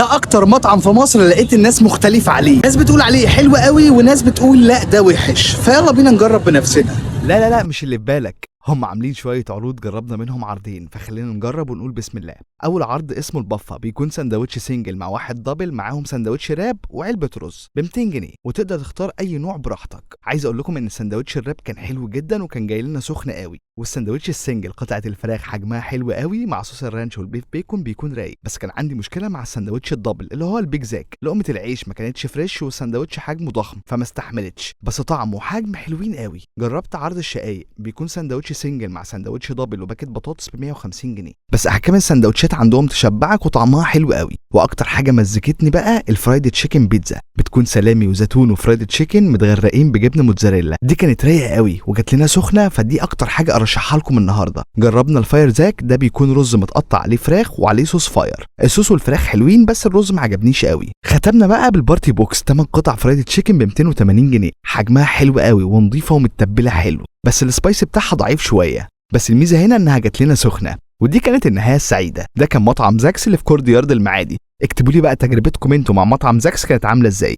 ده اكتر مطعم في مصر لقيت الناس مختلفة عليه، ناس بتقول عليه حلو قوي وناس بتقول لا ده وحش، فيلا بينا نجرب بنفسنا. لا مش اللي في بالك، هم عاملين شوية عروض جربنا منهم عرضين، فخلينا نجرب ونقول بسم الله. أول عرض اسمه البفة، بيكون سندوتش سنجل مع واحد دبل معاهم سندوتش راب وعلبة رز ب 200 جنيه، وتقدر تختار أي نوع براحتك. عايز أقول لكم إن سندوتش الراب كان حلو جدا وكان جاي لنا سخن قوي، والسندوتش السنجل قطعة الفراخ حجمها حلو قوي مع صوص الرانش والبيف بيكون بيكون رايق. بس كان عندي مشكلة مع السندوتش الدبل اللي هو البيج زاك، لقمة العيش ما كانتش فريش والسندوتش حجمه ضخم فما استحملتش، بس طعمه وحجم حلوين قوي. جربت عرض الشقايق، بيكون سندوتش سنجل مع سندوتش دبل وباكيت بطاطس ب 150 جنيه، بس احكام السندوتشات عندهم تشبعك وطعمها حلو قوي. واكتر حاجه مزكتني بقى الفرايد تشيكن بيتزا، بتكون سلامي وزيتون وفرايد تشيكن متغرقين بجبنه موتزاريلا، دي كانت رايقه قوي وجات لنا سخنه، فدي اكتر حاجه ارشحها لكم النهارده. جربنا الفاير زاك، ده بيكون رز متقطع عليه فراخ وعليه صوص فاير، الصوص والفراخ حلوين بس الرز ما عجبنيش قوي. ختمنا بقى بالبارتي بوكس، 8 قطع فرايد تشيكن ب 280 جنيه، حجمها حلو قوي ونظيفه ومتبله حلو، بس السبايسي بتاعها ضعيف شويه، بس الميزه هنا انها جات لنا سخنه. ودي كانت النهايه السعيده. ده كان مطعم زاكس اللي في كورديارد المعادي. اكتبوا لي بقى تجربتكم انتوا مع مطعم زاكس كانت عامله ازاي.